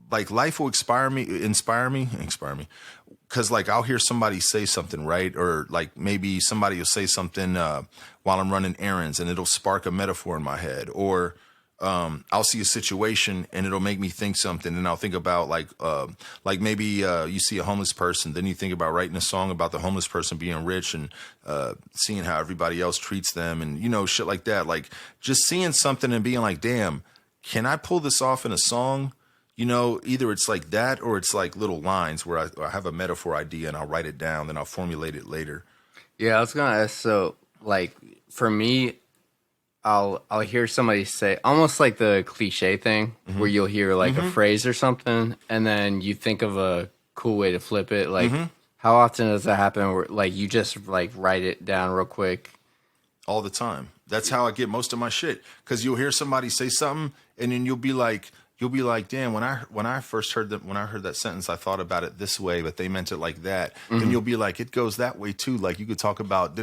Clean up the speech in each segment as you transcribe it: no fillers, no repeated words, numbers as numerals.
like life will inspire me. Cause like I'll hear somebody say something, right? Or like maybe somebody will say something while I'm running errands and it'll spark a metaphor in my head. Or I'll see a situation and it'll make me think something, and I'll think about like maybe you see a homeless person, then you think about writing a song about the homeless person being rich and seeing how everybody else treats them and, you know, shit like that. Like just seeing something and being like, damn, can I pull this off in a song? You know, either it's like that or it's like little lines where I have a metaphor idea and I'll write it down, then I'll formulate it later. Yeah, I was going to ask, so like for me, I'll hear somebody say almost like the cliche thing where you'll hear like a phrase or something and then you think of a cool way to flip it. Like how often does that happen where like you just like write it down real quick? All the time. That's how I get most of my shit. Cause you'll hear somebody say something and then you'll be like, damn, when I first heard that sentence, I thought about it this way, but they meant it like that. Then you'll be like, it goes that way too. Like you could talk about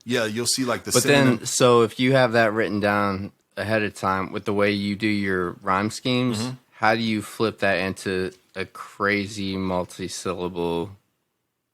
Yeah, you'll see like the. But then, so if you have that written down ahead of time with the way you do your rhyme schemes, how do you flip that into a crazy multi-syllable?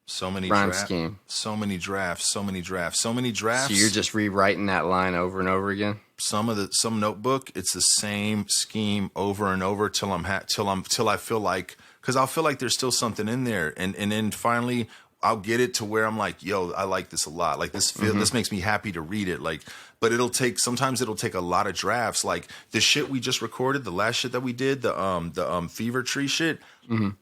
So many rhyme scheme. So many drafts. So you're just rewriting that line over and over again. Some notebook, it's the same scheme over and over till I feel like, because I'll feel like there's still something in there, and then finally I'll get it to where I'm like, yo, I like this a lot. Like this this makes me happy to read it. Like, but sometimes it'll take a lot of drafts. Like the shit we just recorded, the last shit that we did, the Fever Tree shit.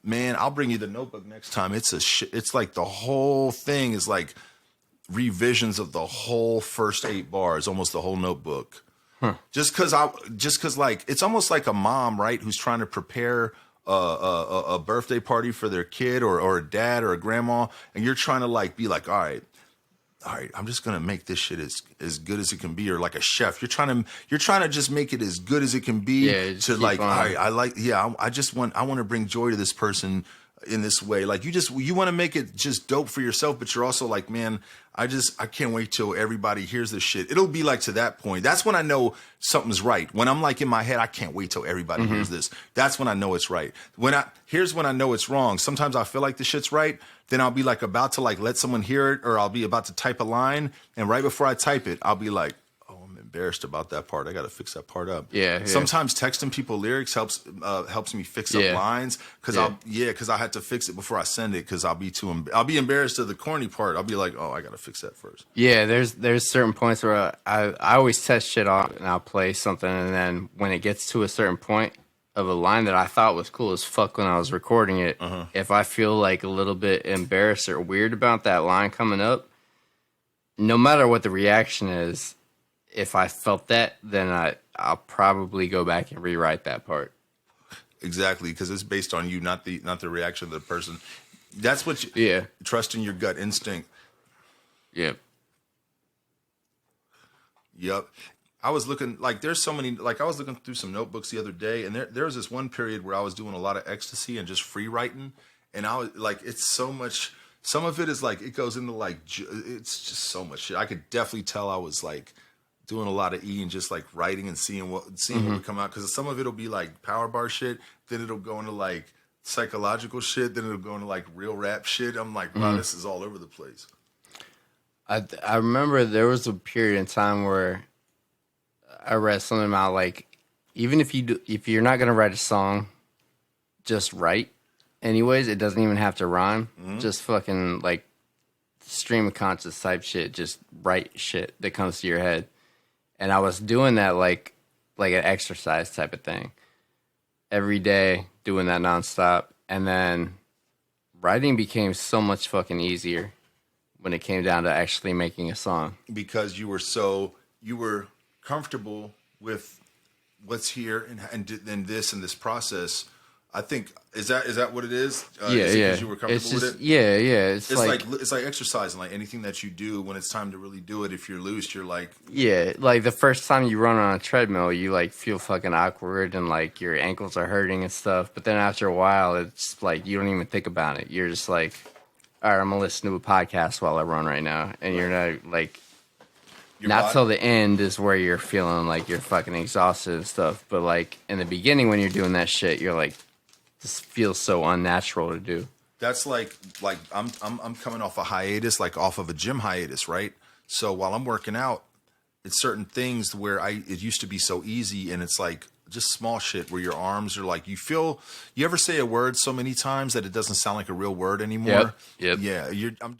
Man, I'll bring you the notebook next time. It's like the whole thing is like revisions of the whole first 8 bars, almost the whole notebook. Just cause like, it's almost like a mom, right? Who's trying to prepare a birthday party for their kid or a dad or a grandma. And you're trying to like, be like, all right, I'm just going to make this shit as good as it can be. Or like a chef, you're trying to just make it as good as it can be. Yeah, to like, all right, I want to bring joy to this person in this way. Like you want to make it just dope for yourself, but you're also like, man, I can't wait till everybody hears this shit. It'll be like to that point. That's when I know something's right. When I'm like in my head, I can't wait till everybody hears this. That's when I know it's right. Here's when I know it's wrong. Sometimes I feel like the shit's right. Then I'll be like about to like let someone hear it, or I'll be about to type a line. And right before I type it, I'll be like, embarrassed about that part. I got to fix that part up. Yeah. Sometimes texting people lyrics helps me fix up lines because I had to fix it before I send it because I'll be embarrassed of the corny part. I'll be like, oh, I got to fix that first. Yeah, there's certain points where I always test shit off and I'll play something, and then when it gets to a certain point of a line that I thought was cool as fuck when I was recording it, if I feel like a little bit embarrassed or weird about that line coming up, no matter what the reaction is, if I felt that, then I'll probably go back and rewrite that part. Exactly, because it's based on you, not the reaction of the person. That's what trusting your gut instinct. Yep. I was looking there's so many, like I was looking through some notebooks the other day, and there was this one period where I was doing a lot of ecstasy and just free writing, and I was like, it's so much. Some of it is like it goes into like it's just so much shit. I could definitely tell I was like doing a lot of and just like writing and seeing what would come out, because some of it'll be like power bar shit, then it'll go into like psychological shit, then it'll go into like real rap shit. I'm like, wow, this is all over the place. I remember there was a period in time where I read something about like, even if you're not gonna write a song, just write anyways. It doesn't even have to rhyme. Just fucking like stream of conscious type shit. Just write shit that comes to your head. And I was doing that like an exercise type of thing. Every day, doing that nonstop. And then writing became so much fucking easier when it came down to actually making a song. Because you were comfortable with what's here and this process. I think is that what it is? Yeah. You were comfortable with it. Yeah. It's like exercising. Like anything that you do, when it's time to really do it, if you're loose, you're like like the first time you run on a treadmill, you like feel fucking awkward and like your ankles are hurting and stuff. But then after a while, it's like you don't even think about it. You're just like, all right, I'm gonna listen to a podcast while I run right now, and you're not like. Not till the end is where you're feeling like you're fucking exhausted and stuff. But like in the beginning when you're doing that shit, you're like, just feels so unnatural to do. That's like I'm coming off a hiatus, like off of a gym hiatus, right? So while I'm working out, it's certain things where it used to be so easy, and it's like just small shit where your arms are like, you ever say a word so many times that it doesn't sound like a real word anymore? Yep. Yeah, I'm